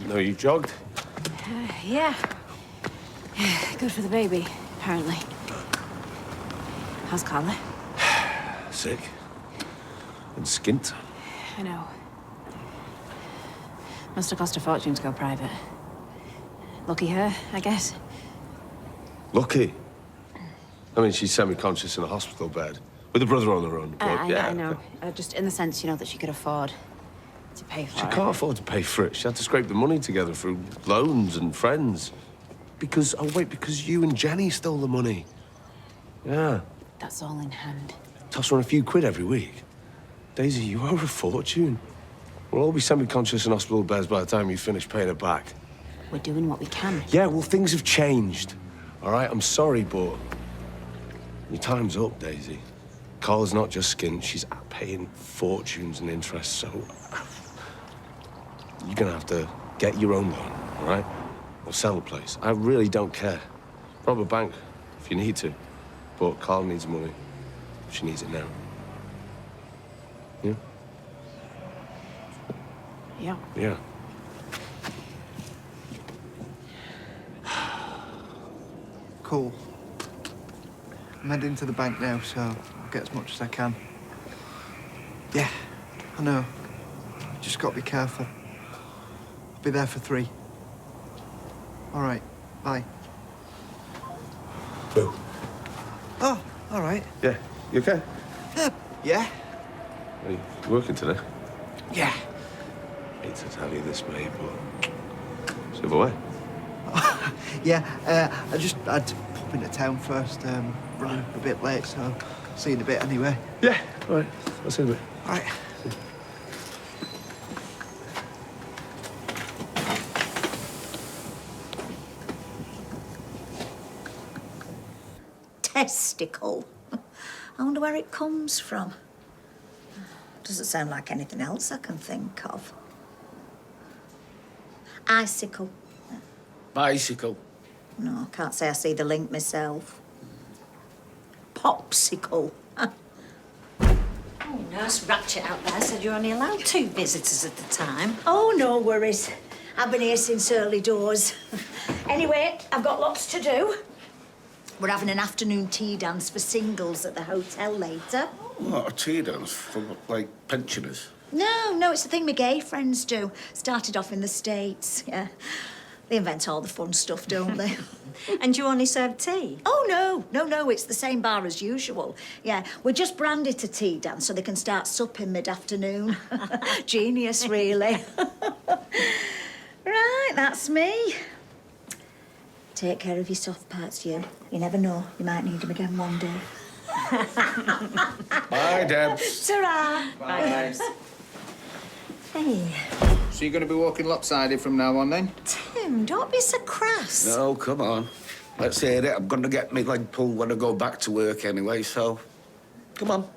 know you jogged. Yeah. Good for the baby, apparently. How's Carla? Sick. And skint. I know. Must have cost a fortune to go private. Lucky her, I guess. Lucky? I mean, she's semi-conscious in a hospital bed with a brother on the run. But, I know. Just in the sense, you know, that she could afford to pay for it. She can't afford to pay for it. She had to scrape the money together through loans and friends. Because you and Jenny stole the money. Yeah. That's all in hand. Toss her a few quid every week. Daisy, you owe her a fortune. We'll all be semi-conscious in hospital beds by the time you finish paying her back. We're doing what we can. Yeah, well, things have changed. All right, I'm sorry, but your time's up, Daisy. Carla's not just skint, she's paying fortunes and interest, so you're gonna have to get your own loan, all right? Or sell the place. I really don't care. Rob a bank if you need to. But Carla needs money. She needs it now. Yeah? Yeah. Yeah. Cool. I'm heading to the bank now, so I'll get as much as I can. Yeah, I know. Just got to be careful. I'll be there for 3. All right, bye. Boo. Oh, all right. Yeah, you okay? Yeah? Are you working today? Yeah. Hate to tell you this, mate, but slip away. Yeah, I just had to pop into town first. Running a bit late, so see you in a bit anyway. Yeah, all right. I'll see you in a bit. All right. Testicle. I wonder where it comes from. Doesn't sound like anything else I can think of. Icicle. Bicycle. No, I can't say I see the link myself. Popsicle. Oh, nurse Ratchet out there said you're only allowed 2 visitors at a time. Oh, no worries. I've been here since early doors. Anyway, I've got lots to do. We're having an afternoon tea dance for singles at the hotel later. What, a tea dance for, like, pensioners? No, it's the thing my gay friends do. Started off in the States, yeah. They invent all the fun stuff, don't they? And you only serve tea? Oh, no, it's the same bar as usual. Yeah, we just brand it a tea dance so they can start supping mid-afternoon. Genius, really. Right, that's me. Take care of your soft parts, you. You never know, you might need them again one day. Bye, Deb. Ta-ra! Bye, guys. Hey, So you're going to be walking lopsided from now on, then? Tim, don't be so crass. No, come on. Let's hear it. I'm going to get my leg pulled when I go back to work anyway, so... Come on.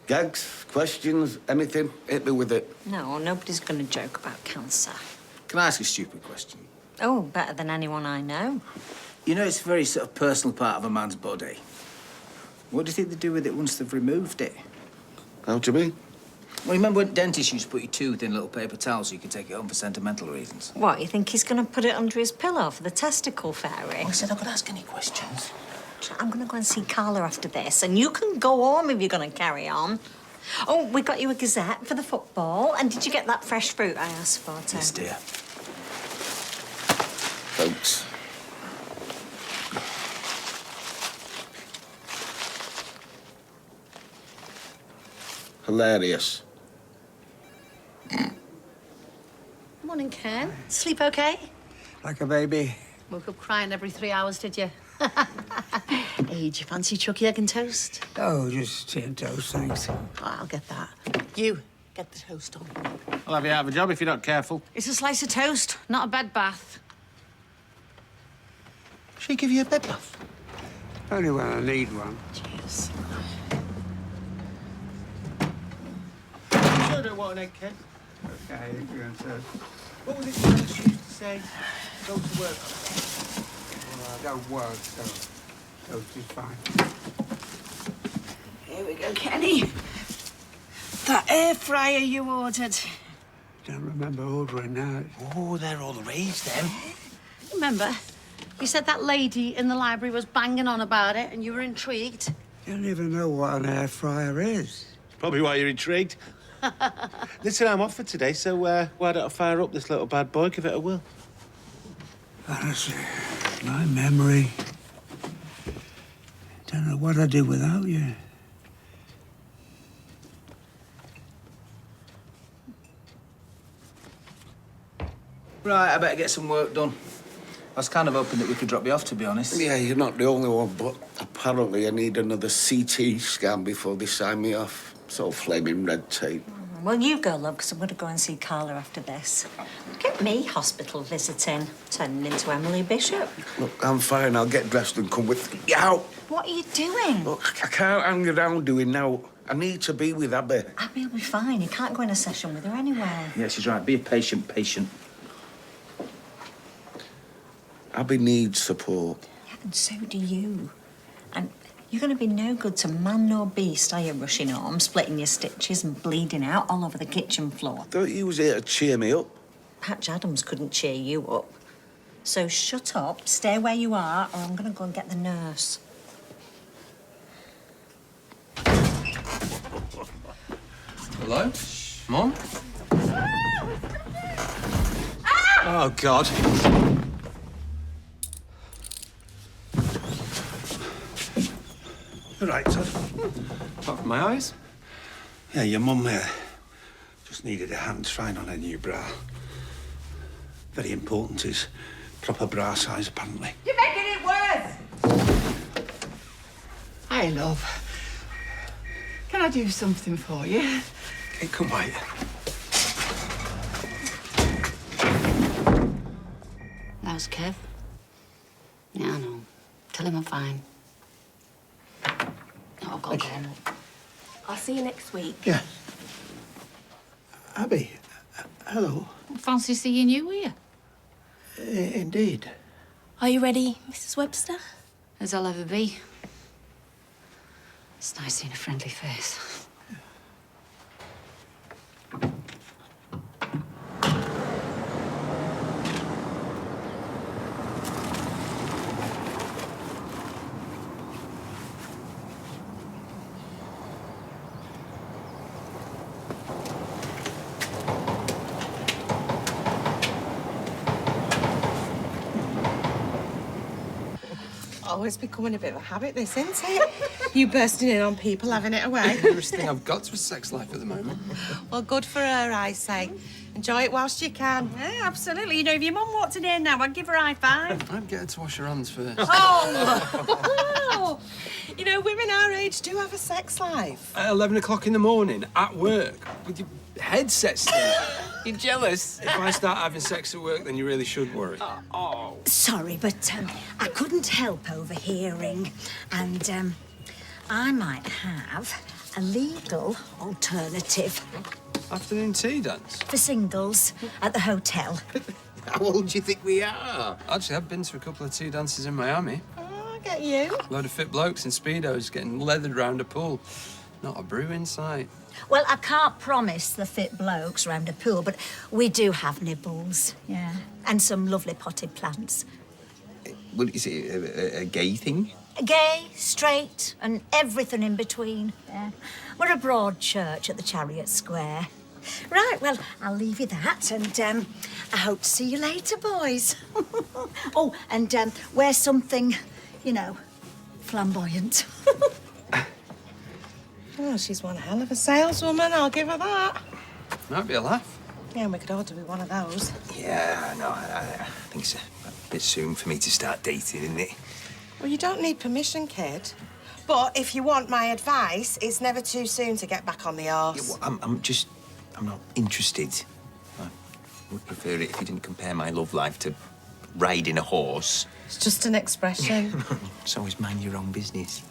Gags, questions, anything, hit me with it. No, nobody's going to joke about cancer. Can I ask a stupid question? Oh, better than anyone I know. You know, it's a very sort of personal part of a man's body. What do you think they do with it once they've removed it? How do you mean? Well, remember when dentists used to put your tooth in a little paper towel so you could take it home for sentimental reasons? What, you think he's going to put it under his pillow for the testicle fairy? I said I could ask any questions. I'm going to go and see Carla after this, and you can go home if you're going to carry on. Oh, we got you a gazette for the football, and did you get that fresh fruit I asked for, Tim? Yes, dear. Thanks. Hilarious. Morning, Ken. Sleep okay? Like a baby. Woke up crying every 3 hours, did you? Hey, do you fancy chucky egg and toast? Oh, just tea and toast, thanks. Oh, I'll get that. You, get the toast on. I'll have you out of a job if you're not careful. It's a slice of toast, not a bed bath. She give you a bed bath? Only when I need one. Cheers. You sure don't want an egg, Ken? Okay, tea and toast. What was it you used to say? Go to work. Well, I don't work, so toast is fine. Here we go, Kenny. That air fryer you ordered. Don't remember ordering now. Oh, they're all the rage, them. Remember, you said that lady in the library was banging on about it and you were intrigued. You don't even know what an air fryer is. Probably why you're intrigued. Listen, I'm off for today, so why don't I fire up this little bad boy, give it a whirl? Honestly, my memory. Don't know what I'd do without you. Right, I better get some work done. I was kind of hoping that we could drop you off, to be honest. Yeah, you're not the only one, but apparently I need another CT scan before they sign me off. It's all flaming red tape. Well, you go, love, because I'm going to go and see Carla after this. Get me hospital visiting, turning into Emily Bishop. Look, I'm fine. I'll get dressed and come with you. Out. What are you doing? Look, I can't hang around doing now. I need to be with Abby. Abby will be fine. You can't go in a session with her anyway. Yeah, she's right. Be a patient. Abby needs support. Yeah, and so do you. And you're going to be no good to man nor beast, are you, rushing home, splitting your stitches and bleeding out all over the kitchen floor? Thought you was here to cheer me up. Patch Adams couldn't cheer you up. So shut up, stay where you are, or I'm going to go and get the nurse. Hello? Mom? Oh, God. All right, Todd. Apart from my eyes? Yeah, your mum just needed a hand trying on her new bra. Very important is proper bra size, apparently. You're making it worse! Hi, love. Can I do something for you? Hey, come wait. How's Kev? Yeah, I know. Tell him I'm fine. Oh, I've got to go. I'll see you next week. Yeah. Abby, hello. Fancy seeing you here. Indeed. Are you ready, Mrs. Webster? As I'll ever be. It's nice seeing a friendly face. Oh, it's becoming a bit of a habit, this, isn't it? You bursting in on people, having it away. The nearest thing I've got to a sex life at the moment. Well, good for her, I say. Enjoy it whilst you can. Yeah, absolutely. You know, if your mum walked in here now, I'd give her a high five. I'd get her to wash her hands first. Oh! You know, women our age do have a sex life. At 11 o'clock in the morning, at work, with your headset still. You jealous? If I start having sex at work, then you really should worry. Sorry, but I couldn't help overhearing. And I might have a legal alternative Afternoon tea dance? for singles at the hotel. How old do you think we are? Actually, I've been to a couple of tea dances in Miami. Oh, I get you. A load of fit blokes in Speedos getting leathered round a pool. Not a brew in sight. Well, I can't promise the fit blokes round a pool, but we do have nibbles, yeah. And some lovely potted plants. Well, is it a gay thing? Gay, straight, and everything in between, yeah. We're a broad church at the Chariot Square. Right, well, I'll leave you that, and I hope to see you later, boys. Oh, and wear something, you know, flamboyant. Oh, she's one hell of a saleswoman, I'll give her that. Might be a laugh. Yeah, and we could all do with one of those. Yeah, no, I think it's a bit soon for me to start dating, isn't it? Well, you don't need permission, kid. But if you want my advice, it's never too soon to get back on the arse. Yeah, well, I'm not interested. I would prefer it if you didn't compare my love life to riding a horse. It's just an expression. It's always mind your own business.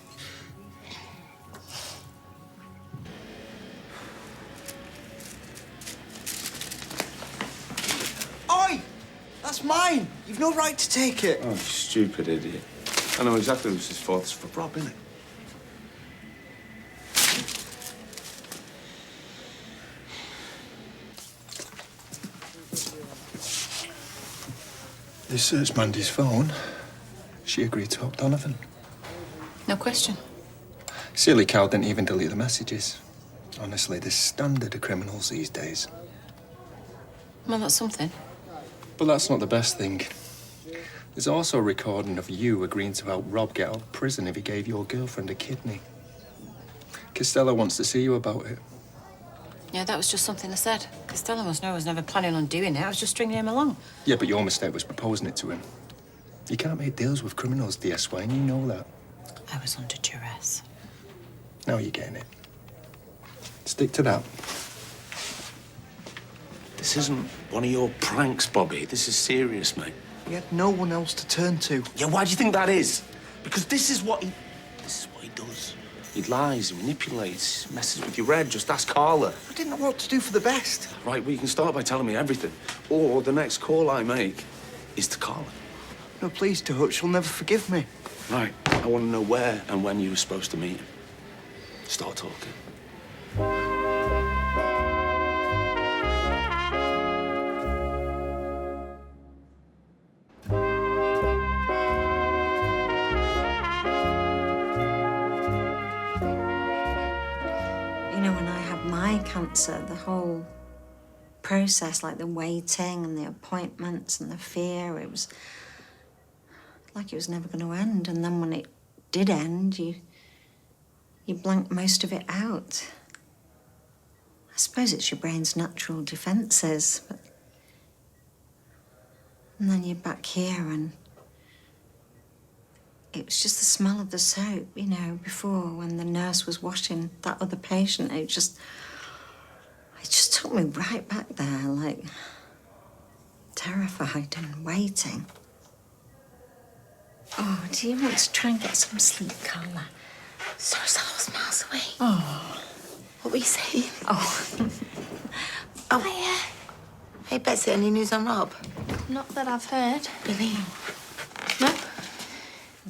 Oi! That's mine. You've no right to take it. Oh, stupid idiot. I know exactly who's his fault. It's for Rob, innit? They searched Mandy's phone. She agreed to help Donovan. No question. Silly cow didn't even delete the messages. Honestly, the standard of criminals these days. Well, that's something. But that's not the best thing. There's also a recording of you agreeing to help Rob get out of prison if he gave your girlfriend a kidney. Costello wants to see you about it. Yeah, that was just something I said. Costello must know I was never planning on doing it. I was just stringing him along. Yeah, but your mistake was proposing it to him. You can't make deals with criminals, DS Wayne, you know that. I was under duress. Now you're getting it. Stick to that. This isn't one of your pranks, Bobby. This is serious, mate. We had no one else to turn to. Yeah, why do you think that is? Because this is what he does. He lies, he manipulates, messes with your head. Just ask Carla. I didn't know what to do for the best. Right, well, you can start by telling me everything. Or the next call I make is to Carla. No, please, Dutch. She'll never forgive me. Right, I want to know where and when you were supposed to meet him. Start talking. You know, when I had my cancer, the whole process, like the waiting and the appointments and the fear, it was like it was never going to end. And then when it did end, you blank most of it out. I suppose it's your brain's natural defences, but... And then you're back here and it was just the smell of the soap, you know, before when the nurse was washing that other patient. It just took me right back there, like terrified and waiting. Oh, do you want to try and get some sleep, Carla? Sorry, I was miles away. Oh, what were you saying? Oh. Hey, Betsy, any news on Rob? Not that I've heard. Really? No?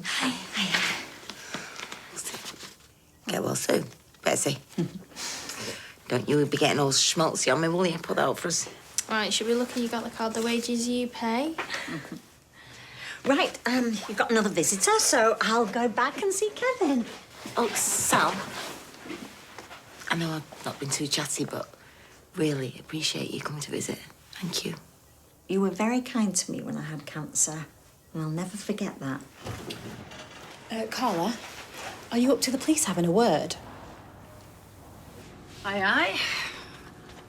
Hi. Get well soon, Betsy. Don't you be getting all schmaltzy on me, will you? Put that up for us. Right, should we look at you got the card, the wages you pay? Right, you've got another visitor, so I'll go back and see Kevin. Oh, Sal. I know I've not been too chatty, but really appreciate you coming to visit. Thank you. You were very kind to me when I had cancer, and I'll never forget that. Carla, are you up to the police having a word? Aye, aye.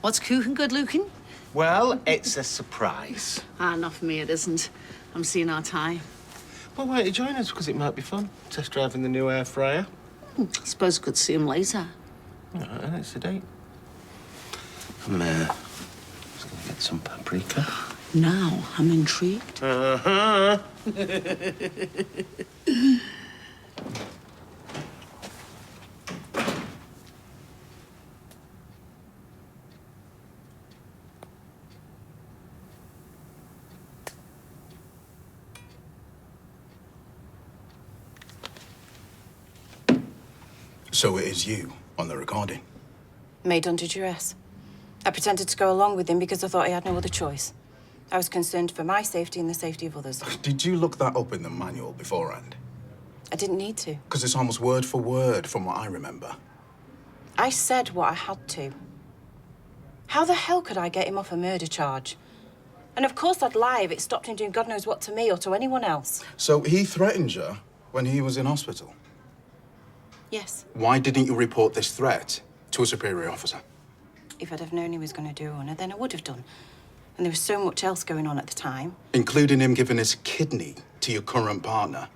What's cooking good looking? Well, it's a surprise. Not for me, it isn't. I'm seeing our tie. Well, why don't you join us? Because it might be fun. Test driving the new air fryer. I suppose I could see him later. And it's a date. I'm just going to get some paprika. Now, I'm intrigued. Uh-huh. So it is you on the recording? Made under duress. I pretended to go along with him because I thought I had no other choice. I was concerned for my safety and the safety of others. Did you look that up in the manual beforehand? I didn't need to. Because it's almost word for word from what I remember. I said what I had to. How the hell could I get him off a murder charge? And of course I'd lie if it stopped him doing God knows what to me or to anyone else. So he threatened you when he was in hospital? Yes. Why didn't you report this threat to a superior officer? If I'd have known he was going to do it, then I would have done. And there was so much else going on at the time. Including him giving his kidney to your current partner?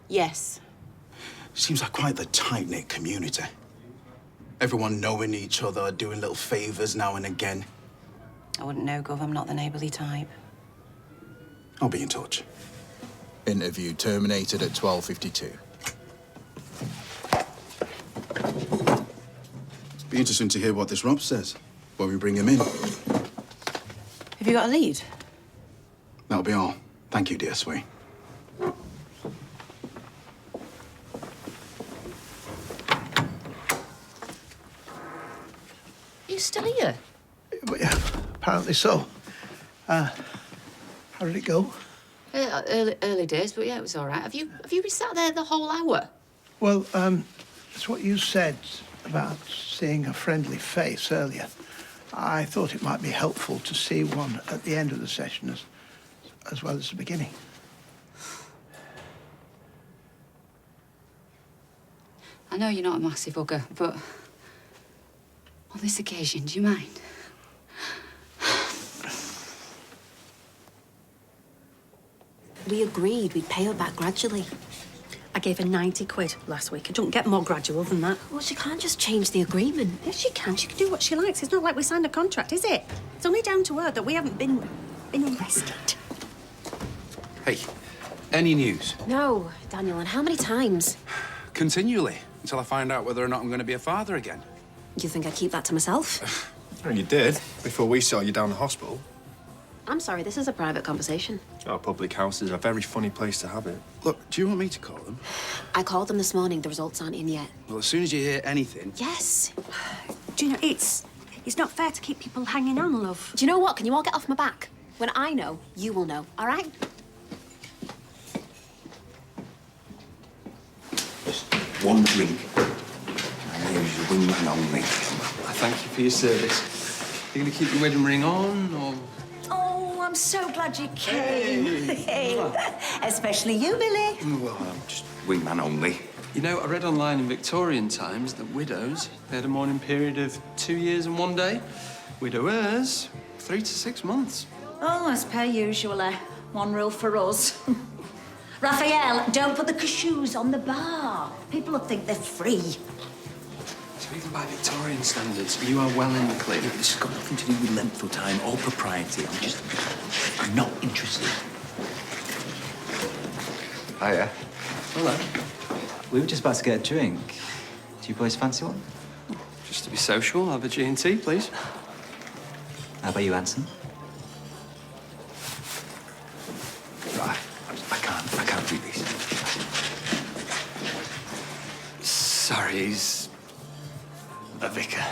Yes. Seems like quite the tight-knit community. Everyone knowing each other, doing little favours now and again. I wouldn't know, Gov. I'm not the neighbourly type. I'll be in touch. Interview terminated at 12:52. Be interesting to hear what this Rob says when we bring him in. Have you got a lead? That'll be all. Thank you, DSW. You still here? But yeah, apparently so. How did it go? Early days, but yeah, it was all right. Have you been sat there the whole hour? Well, it's what you said about seeing a friendly face earlier. I thought it might be helpful to see one at the end of the session as well as the beginning. I know you're not a massive hugger, but on this occasion, do you mind? We agreed we'd pay her back gradually. I gave her 90 quid last week. I don't get more gradual than that. Well, she can't just change the agreement. Yes, she can. She can do what she likes. It's not like we signed a contract, is it? It's only down to her that we haven't been arrested. Hey, any news? No, Daniel, and how many times? Continually, until I find out whether or not I'm going to be a father again. Do you think I'd keep that to myself? Well, you did, before we saw you down the hospital. I'm sorry, this is a private conversation. Our public house is a very funny place to have it. Look, do you want me to call them? I called them this morning. The results aren't in yet. Well, as soon as you hear anything... Yes. Do you know, it's not fair to keep people hanging on, love. Do you know what? Can you all get off my back? When I know, you will know, all right? Just one drink. I use your wingman only. I thank you for your service. Are you going to keep your wedding ring on, or...? Oh, I'm so glad you came. Hey. Especially you, Billy. Well, I'm just wingman only. You know, I read online in Victorian times that widows, they had a mourning period of 2 years and 1 day. Widowers, 3 to 6 months. Oh, as per usual, one rule for us. Raphael, don't put the cashews on the bar. People will think they're free. So even by Victorian standards, you are well in the clear. Yeah, but this has got nothing to do with length or time or propriety. I'm not interested. Hiya. Hello. We were just about to get a drink. Do you boys fancy one? Just to be social, have a G&T, please. How about you, Anson? Right, I can't do this. Sorry, he's a vicar.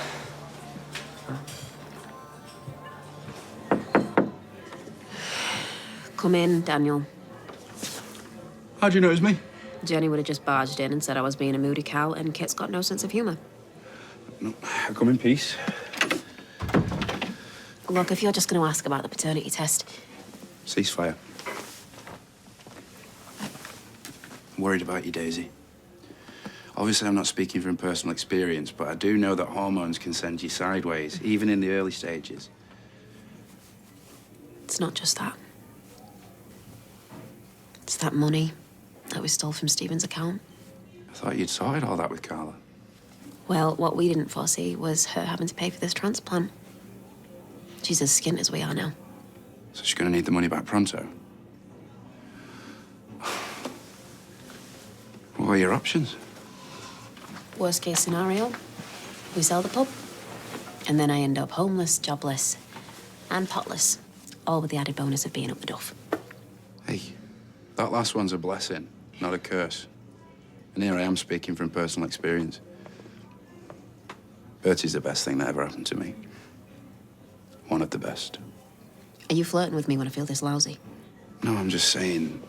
Come in, Daniel. How do you know it was me? Jenny would have just barged in and said I was being a moody cow, and Kit's got no sense of humour. No, I come in peace. Look, if you're just going to ask about the paternity test... Ceasefire. I'm worried about you, Daisy. Obviously, I'm not speaking from personal experience, but I do know that hormones can send you sideways, even in the early stages. It's not just that. It's that money that we stole from Stephen's account. I thought you'd sorted all that with Carla. Well, what we didn't foresee was her having to pay for this transplant. She's as skint as we are now. So she's going to need the money back pronto. What are your options? Worst case scenario, we sell the pub. And then I end up homeless, jobless, and potless. All with the added bonus of being up the duff. Hey, that last one's a blessing, not a curse. And here I am speaking from personal experience. Bertie's the best thing that ever happened to me. One of the best. Are you flirting with me when I feel this lousy? No, I'm just saying...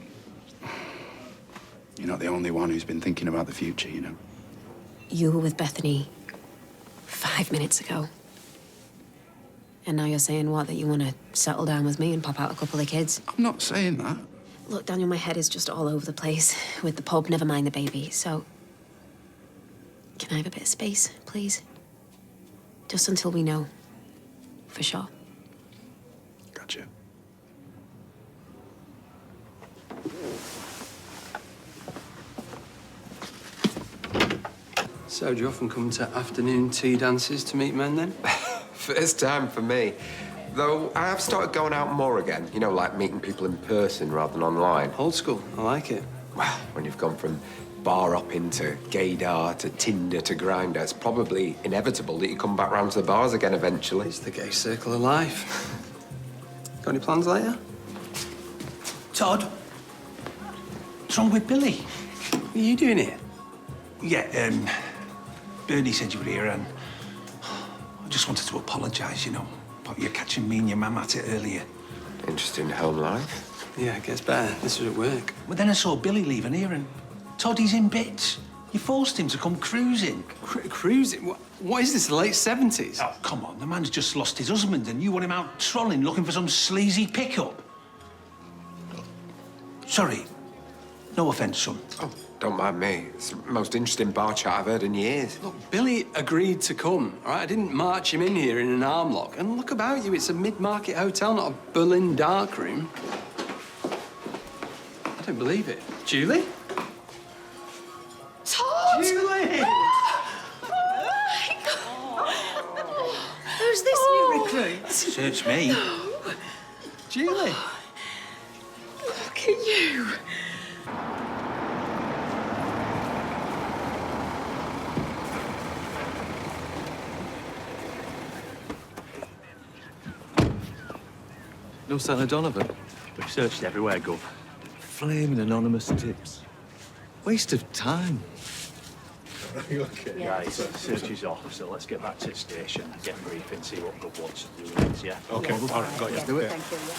You're not the only one who's been thinking about the future, you know? You were with Bethany 5 minutes ago. And now you're saying what? That you want to settle down with me and pop out a couple of kids? I'm not saying that. Look, Daniel, my head is just all over the place with the pub, never mind the baby. So, can I have a bit of space, please? Just until we know. For sure. Gotcha. So, do you often come to afternoon tea dances to meet men, then? First time for me. Though I have started going out more again. You know, like meeting people in person rather than online. Old school. I like it. Well, when you've gone from bar hopping to gaydar to Tinder to Grindr, it's probably inevitable that you come back round to the bars again eventually. It's the gay circle of life. Got any plans later? Todd, what's wrong with Billy? What are you doing here? Yeah, Bernie said you were here, and I just wanted to apologise, you know, about you catching me and your mum at it earlier. Interesting home life. Yeah, it gets better. This was at work. But then I saw Billy leaving here and Toddy's in bits. You forced him to come cruising. Cruising? What is this, the late 70s? Oh, come on. The man's just lost his husband and you want him out trolling looking for some sleazy pickup. Sorry. No offence, son. Oh, don't mind me. It's the most interesting bar chat I've heard in years. Look, Billy agreed to come, all right? I didn't march him in here in an arm lock. And look about you, it's a mid-market hotel, not a Berlin darkroom. I don't believe it. Julie? Todd! Julie! Who's this new recruit? Search me. Julie! Look at you. No sign of Donovan. We've searched everywhere, Gov. Flaming anonymous tips. Waste of time. Are you okay? Yeah, search is off, so let's get back to the station, get a briefing, see what Gov wants to do with it, yeah? Okay, all right, got you. Do it. Thank you, yeah.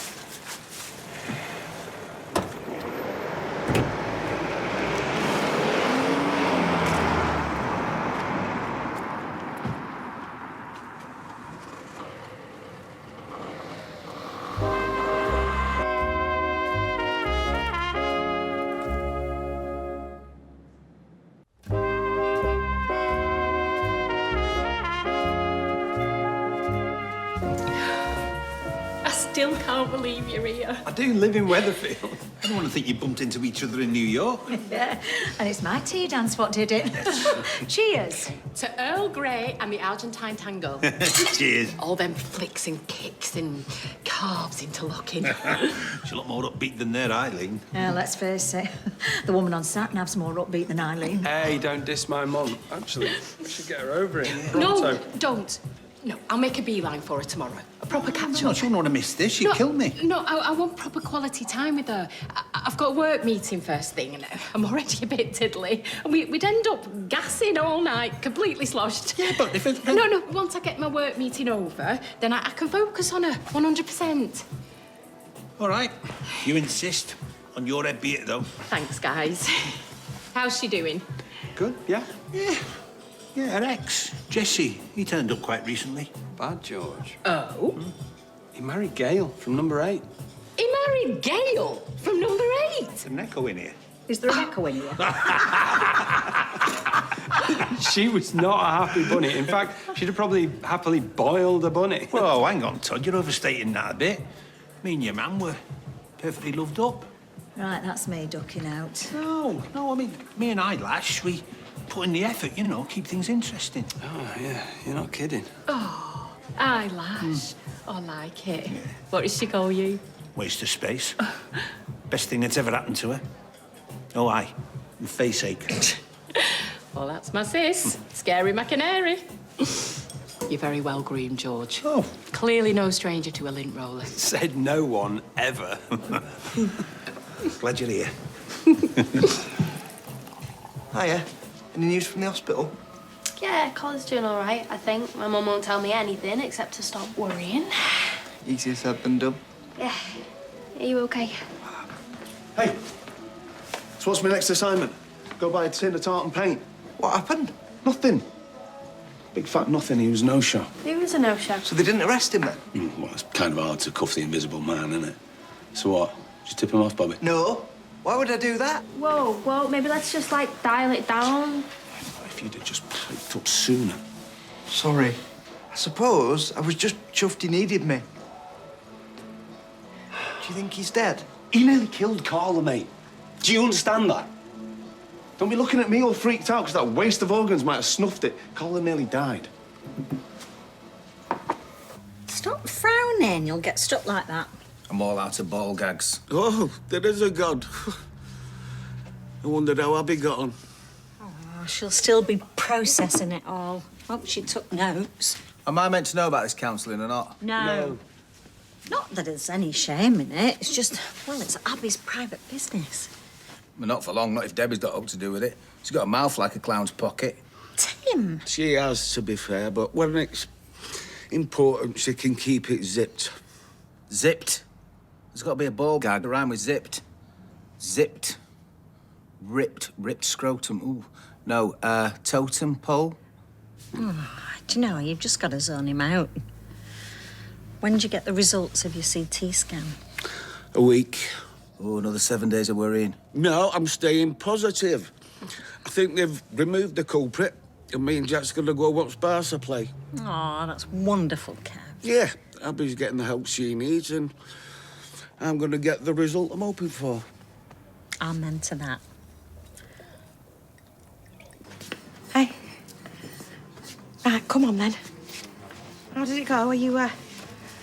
I still can't believe you're here. I do live in Weatherfield. I don't want to think you bumped into each other in New York. Yeah, and it's my tea dance what did it. Cheers. To Earl Grey and the Argentine tango. Cheers. All them flicks and kicks and carbs interlocking. She's a lot more upbeat than there, Eileen. Yeah, let's face it. The woman on sat-nav's more upbeat than Eileen. Hey, don't diss my mum. Actually, we should get her over it. No, Pronto. don't. No, I'll make a beeline for her tomorrow. A proper catch-up. No, she won't want to miss this. She'd kill me. No, I want proper quality time with her. I've got a work meeting first thing, and I'm already a bit tiddly. And we'd end up gassing all night, completely sloshed. Yeah, but if it's... No, once I get my work meeting over, then I can focus on her 100%. All right. You insist. On your head be it, though. Thanks, guys. How's she doing? Good, yeah? Yeah, her ex, Jesse, he turned up quite recently. Bad George. Oh? He married Gail from number 8. He married Gail from number 8? There's an echo in here. Is there an echo in here? She was not a happy bunny. In fact, she'd have probably happily boiled a bunny. Well, hang on, Todd, you're overstating that a bit. Me and your man were perfectly loved up. Right, that's me ducking out. No, I mean, me and Eyelash, we put in the effort, you know, keep things interesting. Oh, yeah, you're not kidding. Oh, Eyelash. I like it. Yeah. What does she call you? Waste of space. Best thing that's ever happened to her. Oh, aye. And face ache. Well, that's my sis. Scary McAnary. You're very well groomed, George. Oh. Clearly no stranger to a lint roller. Said no one ever. Glad you're here. Hiya. Any news from the hospital? Yeah, Colin's doing all right, I think. My mum won't tell me anything except to stop worrying. Easier said than done. Yeah. Are you okay? Hey, so what's my next assignment? Go buy a tin of tartan paint. What happened? Nothing. Big fat nothing. He was no-show. Who was a no-show? So they didn't arrest him then? Well, it's kind of hard to cuff the invisible man, isn't it? So what? Just tip him off, Bobby? No. Why would I do that? Whoa, maybe let's just, like, dial it down. If you'd have just picked up sooner. Sorry. I suppose I was just chuffed he needed me. Do you think he's dead? He nearly killed Carla, mate. Do you understand that? Don't be looking at me all freaked out because that waste of organs might have snuffed it. Carla nearly died. Stop frowning. You'll get stuck like that. I'm all out of ball gags. Oh, there is a God. I wondered how Abby got on. Oh, she'll still be processing it all. Hope she took notes. Am I meant to know about this counselling or not? No. Not that there's any shame in it. It's just, well, it's Abby's private business. Well, not for long, not if Debbie's got up to do with it. She's got a mouth like a clown's pocket. Tim! She has, to be fair, but when it's important, she can keep it zipped. Zipped? There's got to be a ball gag to rhyme with zipped. Zipped. Ripped scrotum. Ooh. No, totem pole. Oh, do you know, you've just got to zone him out. When did you get the results of your CT scan? A week. Oh, another 7 days of worrying. No, I'm staying positive. I think they've removed the culprit, and me and Jack's gonna go watch Barca play. Oh, that's wonderful, Kev. Yeah, Abby's getting the help she needs, and I'm gonna get the result I'm hoping for. Amen to that. Hey. Right, come on then. How did it go? Are you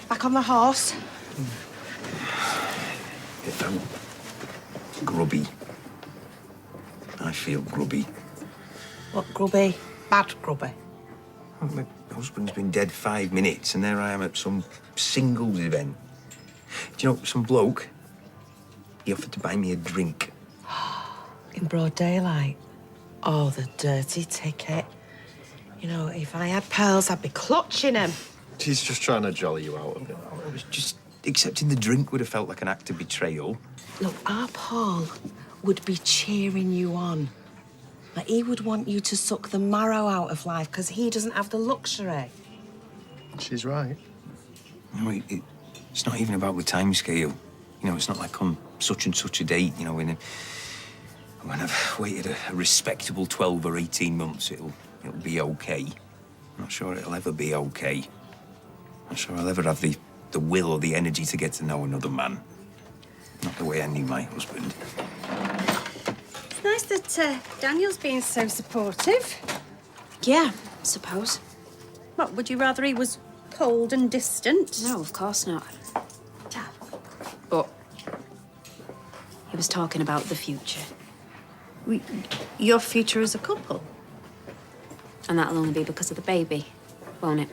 back on the horse? It felt grubby. I feel grubby. What, grubby? Bad grubby? My husband's been dead 5 minutes, and there I am at some singles event. Do you know, some bloke, he offered to buy me a drink. In broad daylight? Oh, the dirty ticket. You know, if I had pearls, I'd be clutching him. She's just trying to jolly you out a bit. I was just accepting the drink would have felt like an act of betrayal. Look, our Paul would be cheering you on. Like, he would want you to suck the marrow out of life because he doesn't have the luxury. She's right. No, it's not even about the timescale. You know, it's not like on such and such a date, you know, when I've waited a respectable 12 or 18 months, it'll be okay. I'm not sure it'll ever be okay. I'm not sure I'll ever have the will or the energy to get to know another man. Not the way I knew my husband. It's nice that Daniel's being so supportive. Yeah, suppose. What, would you rather he was cold and distant? No, of course not. But he was talking about the future. Your future as a couple? And that'll only be because of the baby, won't it?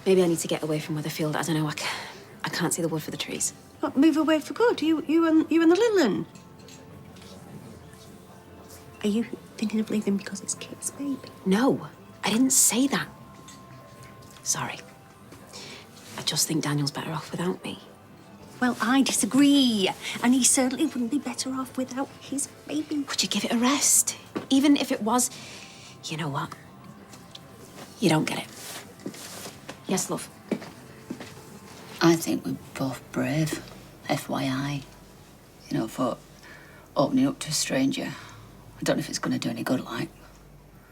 Maybe I need to get away from Weatherfield. I don't know. I can't see the wood for the trees. What, move away for good? You and the little one? Are you thinking of leaving because it's Kit's baby? No, I didn't say that. Sorry. I just think Daniel's better off without me. Well, I disagree. And he certainly wouldn't be better off without his baby. Would you give it a rest? Even if it was... You know what? You don't get it. Yes, love? I think we're both brave, FYI. You know, for opening up to a stranger. I don't know if it's going to do any good, like.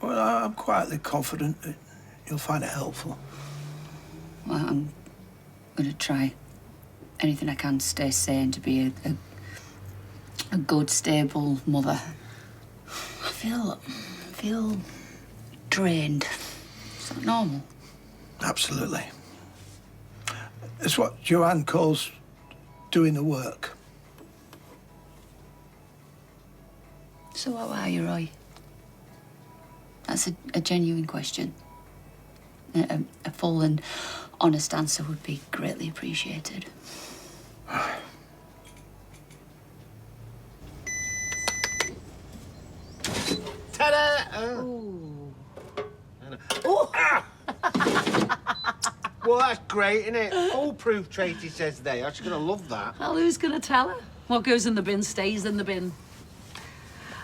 Well, I'm quietly confident that you'll find it helpful. Well, I'm going to try anything I can to stay sane, to be a good, stable mother. I feel drained. Is that normal? Absolutely. It's what Joanne calls doing the work. So how are you, Roy? That's a genuine question. A full and honest answer would be greatly appreciated. Ta-da! Oh! Well, that's great, isn't it? Foolproof trait, he says there. She's gonna love that. Well, who's gonna tell her? What goes in the bin stays in the bin.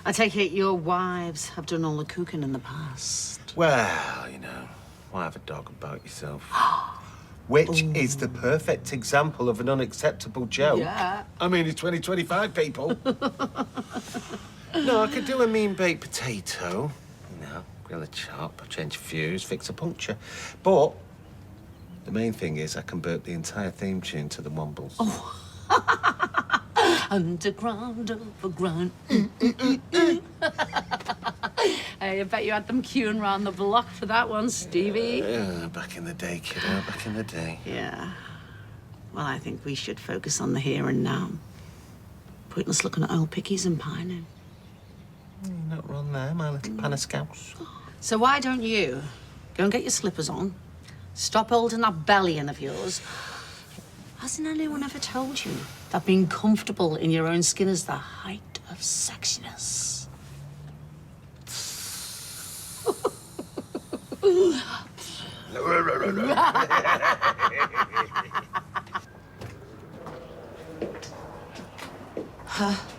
I take it your wives have done all the cooking in the past. Well, you know, why have a dog about yourself? Which is the perfect example of an unacceptable joke. Yeah. I mean, it's 2025, people. No, I could do a mean baked potato. You know, grill a chop, change a fuse, fix a puncture. But the main thing is I can burp the entire theme tune to the Wombles. Oh. Underground, overground. I bet you had them queuing round the block for that one, Stevie. Yeah, back in the day, kiddo, back in the day. Yeah. Well, I think we should focus on the here and now. Pointless looking at old pickies and pining. You're not wrong there, my little pan of scouse. So why don't you go and get your slippers on, stop holding that belly-in of yours? Hasn't anyone ever told you that being comfortable in your own skin is the height of sexiness?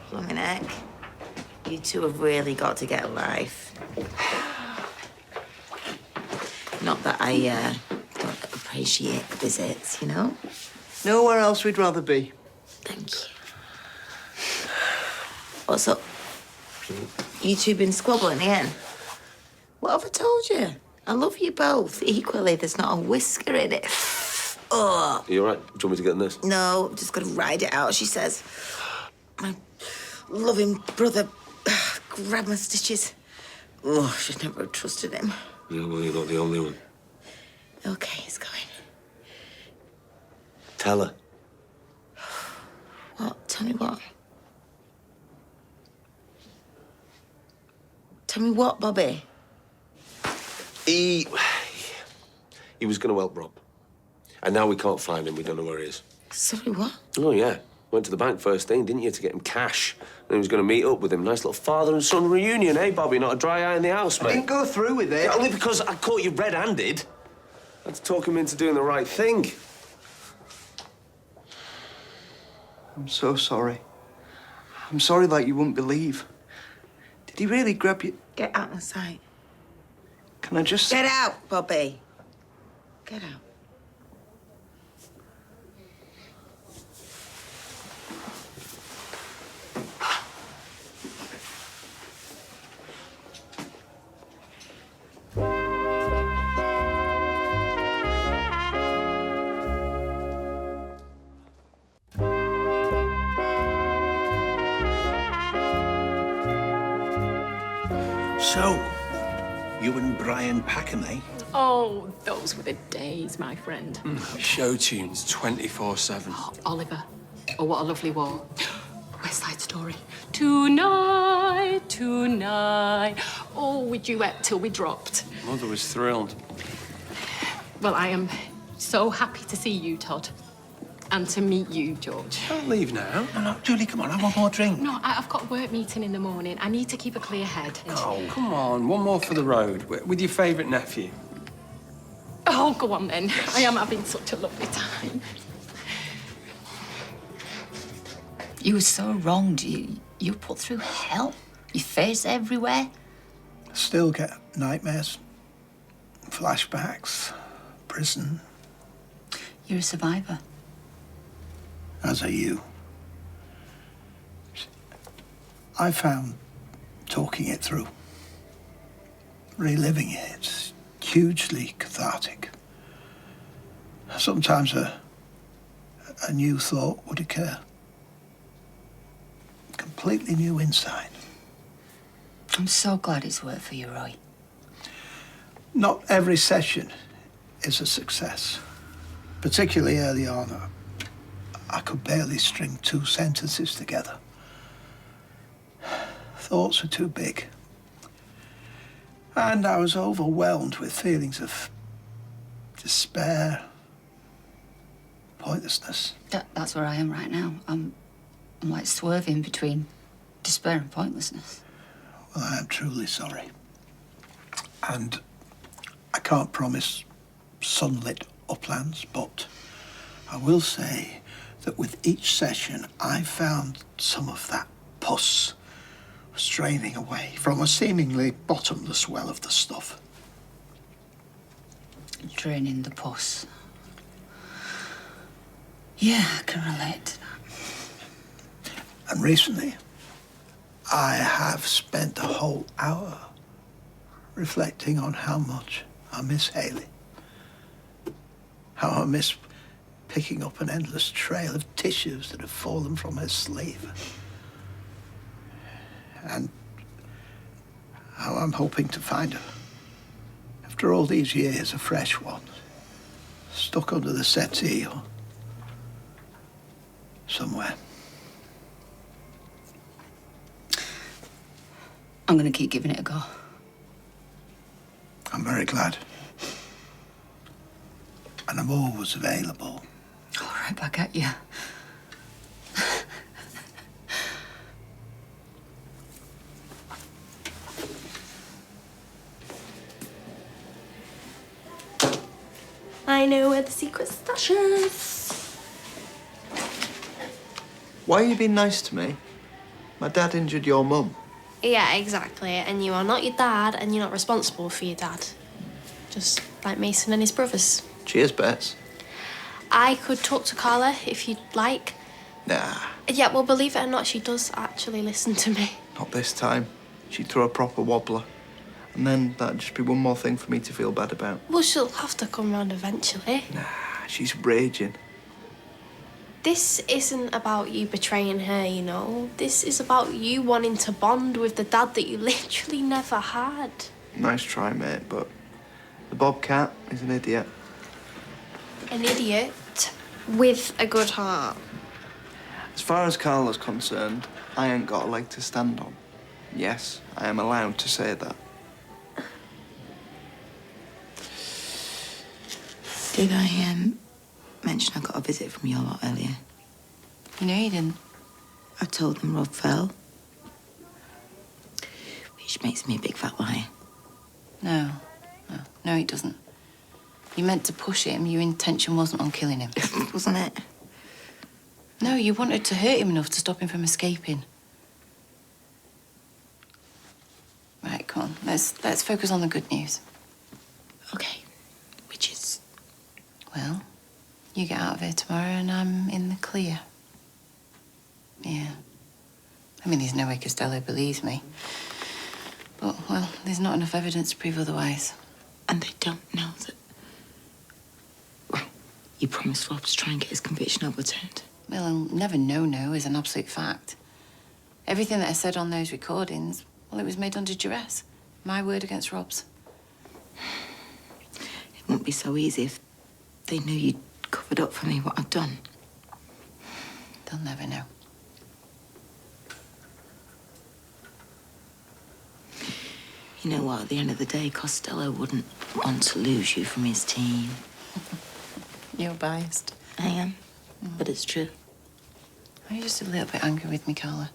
Blooming heck. You two have really got to get a life. Not that I don't appreciate visits, you know? Nowhere else we'd rather be. Thank you. What's up? You two been squabbling again? What have I told you? I love you both equally. There's not a whisker in it. Oh. Are you all right? Do you want me to get in this? No, I'm just gonna ride it out, she says. My loving brother grabbed my stitches. Oh, should never have trusted him. Yeah, well, you're not the only one. Okay, he's going. Tell her. What? Tell me what? Tell me what, Bobby? He was going to help Rob. And now we can't find him. We don't know where he is. Sorry, what? Oh, yeah. Went to the bank first thing, didn't you, to get him cash. And he was going to meet up with him. Nice little father and son reunion, eh, Bobby? Not a dry eye in the house, mate. I didn't go through with it. Yeah, only because I caught you red-handed. I had to talk him into doing the right thing. I'm so sorry. I'm sorry like you wouldn't believe. Did he really grab you? Get out of my sight. Can I just... Get out, Bobby. Get out. So, you and Brian Packham, eh? Oh, those were the days, my friend. Show tunes 24/7. Oh, Oliver. Oh, what a lovely war. West Side Story. Tonight, tonight. Oh, we duet till we dropped. Mother was thrilled. Well, I am so happy to see you, Todd. And to meet you, George. Don't leave now. No, Julie, come on, have one more drink. No, I've got a work meeting in the morning. I need to keep a clear head. Oh, come on. One more for the road with your favourite nephew. Oh, go on then. I am having such a lovely time. You were so wronged. You put through hell. Your face everywhere. Still get nightmares, flashbacks, prison. You're a survivor. As are you. I found talking it through, reliving it, it's hugely cathartic. Sometimes a new thought would occur. Completely new insight. I'm so glad it's worked for you, Roy. Not every session is a success, particularly early on. I could barely string 2 sentences together. Thoughts were too big. And I was overwhelmed with feelings of despair, pointlessness. That's where I am right now. I'm like swerving between despair and pointlessness. Well, I am truly sorry. And I can't promise sunlit uplands, but I will say that with each session, I found some of that pus straining away from a seemingly bottomless well of the stuff. Draining the pus. Yeah, I can relate to that. And recently, I have spent a whole hour reflecting on how much I miss Hayley. How I miss picking up an endless trail of tissues that have fallen from her sleeve. And how I'm hoping to find her. After all these years, a fresh one. Stuck under the settee or somewhere. I'm going to keep giving it a go. I'm very glad. And I'm always available. All right, back at you. I know where the secret stash is. Why are you being nice to me? My dad injured your mum. Yeah, exactly. And you are not your dad, and you're not responsible for your dad. Just like Mason and his brothers. Cheers, Bess. I could talk to Carla if you'd like. Nah, Yeah, well, believe it or not, she does actually listen to me. not this time. She'd throw a proper wobbler. And then that'd just be one more thing for me to feel bad about. Well, she'll have to come round eventually. She's raging. This isn't about you betraying her, you know. This is about you wanting to bond with the dad that you literally never had. Nice try, mate, but the Bobcat is an idiot. An idiot with a good heart. As far as Carla's concerned, I ain't got a leg to stand on. Yes, I am allowed to say that. Did I mention I got a visit from your lot earlier? No, you didn't. I told them Rob fell. Which makes me a big fat liar. No, it doesn't. You meant to push him. Your intention wasn't on killing him. Wasn't it? No, you wanted to hurt him enough to stop him from escaping. Right, come on. Let's focus on the good news. Okay. Which is? Well, you get out of here tomorrow and I'm in the clear. Yeah. I mean, there's no way Costello believes me. But, well, there's not enough evidence to prove otherwise. And they don't know that... Well, you promised Rob to try and get his conviction overturned. Well, I'll never know no is an absolute fact. Everything that I said on those recordings, well, it was made under duress. My word against Rob's. It wouldn't be so easy if they knew you'd covered up for me what I'd done. They'll never know. You know what? At the end of the day, Costello wouldn't want to lose you from his team. You're biased. I am, but it's true. Are you just a little bit angry with me, Carla?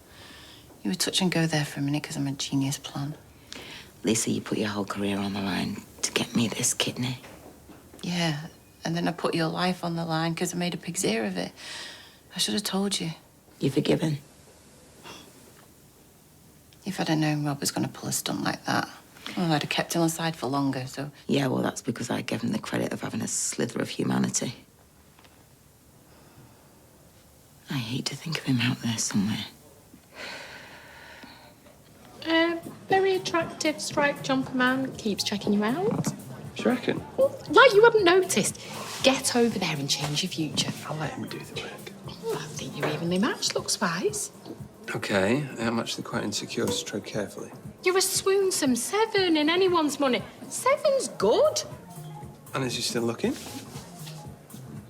You were touch and go there for a minute because I'm a genius plan. Lisa, you put your whole career on the line to get me this kidney. Yeah, and then I put your life on the line because I made a pig's ear of it. I should have told you. You forgiven? If I'd have known Rob was going to pull a stunt like that, well, I'd have kept him on side for longer, so... Yeah, well, that's because I gave him the credit of having a slither of humanity. I hate to think of him out there somewhere. Very attractive striped jumper man keeps checking you out. Do you reckon? Like you hadn't noticed. Get over there and change your future. I'll let him do the work. Oh, I think you're evenly matched, looks wise. Okay, I'm actually quite insecure, so tread carefully. You're a swoonsome 7 in anyone's money. 7's good. And is he still looking?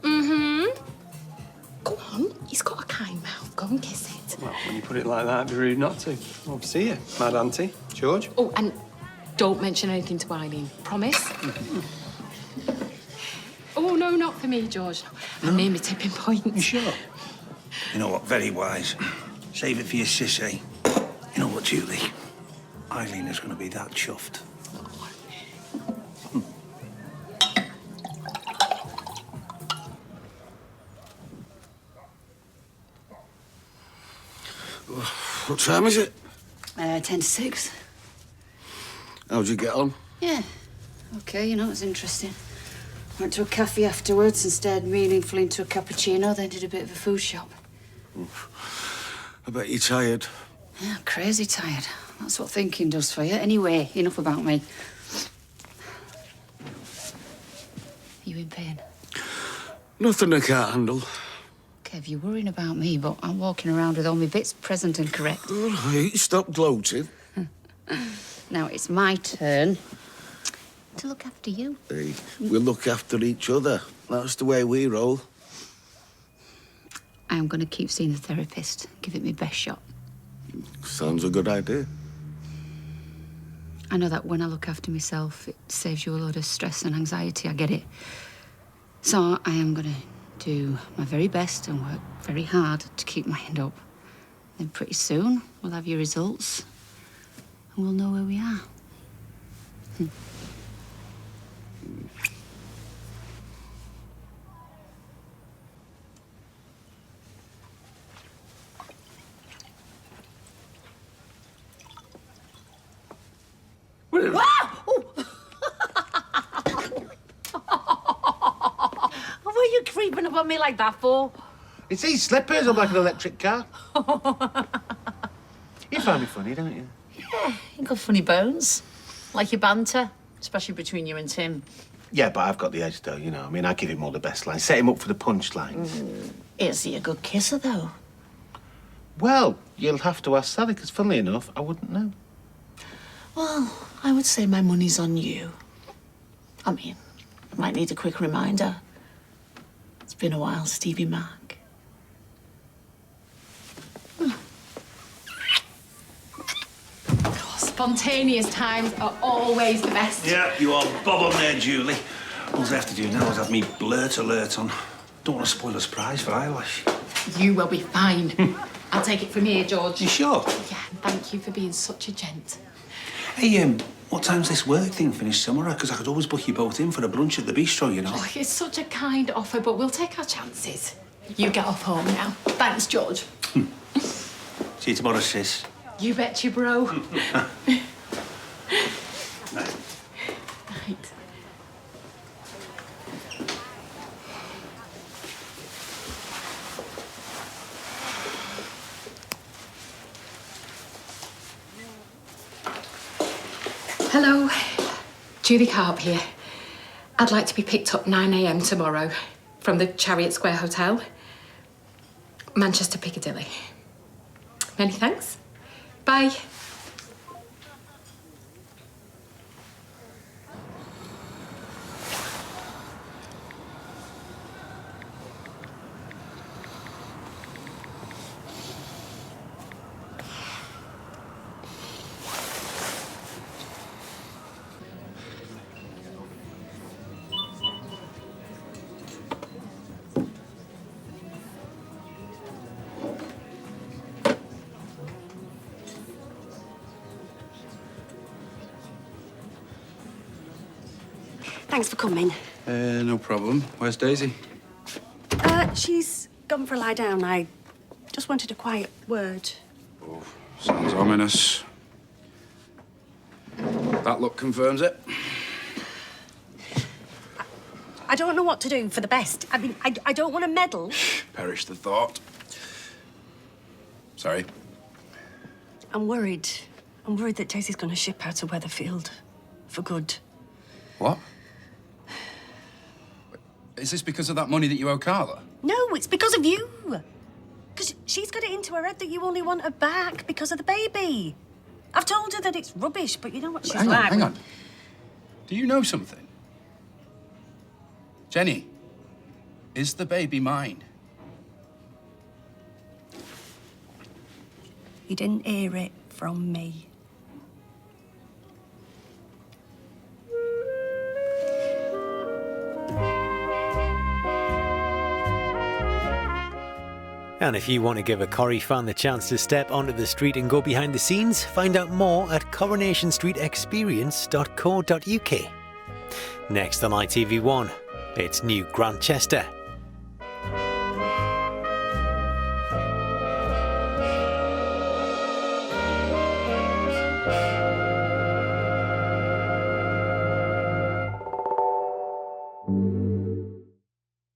Mm-hmm. Go on, he's got a kind mouth. Go and kiss it. Well, when you put it like that, it'd be rude not to. Well, see you, Mad Auntie. George? Oh, and don't mention anything to Eileen. Promise? Oh, no, not for me, George. I'm near my tipping point. You sure? You know what? Very wise. Save it for your sissy. You know what, Julie? Eileen is going to be that chuffed. What time is it? 10 to 6. How'd you get on? Yeah. Okay, you know, it was interesting. Went to a cafe afterwards and stared meaningfully into a cappuccino, then did a bit of a food shop. I bet you're tired. Yeah, crazy tired. That's what thinking does for you. Anyway, enough about me. Are you in pain? Nothing I can't handle. Kev, you're worrying about me, but I'm walking around with all my bits present and correct. All right, stop gloating. Now it's my turn to look after you. Hey, we look after each other. That's the way we roll. I am going to keep seeing the therapist. Give it my best shot. Sounds a good idea. I know that when I look after myself, it saves you a lot of stress and anxiety. I get it. So I am going to do my very best and work very hard to keep my head up. Then pretty soon, we'll have your results and we'll know where we are. up on me like that for? It's these slippers. I'm like an electric car. You find me funny, don't you? Yeah, you got funny bones. Like your banter, especially between you and Tim. Yeah, but I've got the edge, though, you know. I mean, I give him all the best lines. Set him up for the punchlines. Is he a good kisser, though? Well, you'll have to ask Sally, because funnily enough, I wouldn't know. Well, I would say my money's on you. I mean, I might need a quick reminder. It's been a while, Stevie Mac. Oh, spontaneous times are always the best. Yeah, you are bob on there, Julie. All I have to do now is have me blurt alert on. Don't want to spoil a surprise for Eyelash. You will be fine. I'll take it from here, George. You sure? Yeah, thank you for being such a gent. Hey, what time's this work thing finished tomorrow? Because I could always book you both in for a brunch at the bistro, you know. Oh, it's such a kind offer, but we'll take our chances. You get off home now. Thanks, George. See you tomorrow, sis. You betcha, bro. Right. Hello, Julie Carp here. I'd like to be picked up 9 a.m. tomorrow from the Chariot Square Hotel, Manchester, Piccadilly. Many thanks. Bye. Thanks for coming. No problem. Where's Daisy? She's gone for a lie down. I just wanted a quiet word. Oh, sounds ominous. That look confirms it. I don't know what to do for the best. I mean, I don't want to meddle. Perish the thought. Sorry. I'm worried. I'm worried that Daisy's going to ship out of Weatherfield for good. What? Is this because of that money that you owe Carla? No, it's because of you. Because she's got it into her head that you only want her back because of the baby. I've told her that it's rubbish, but you know what she's Hang like. on, hang on. Do you know something? Jenny, is the baby mine? You didn't hear it from me. And if you want to give a Corrie fan the chance to step onto the street and go behind the scenes, find out more at coronationstreetexperience.co.uk. Next on ITV1, it's New Grantchester.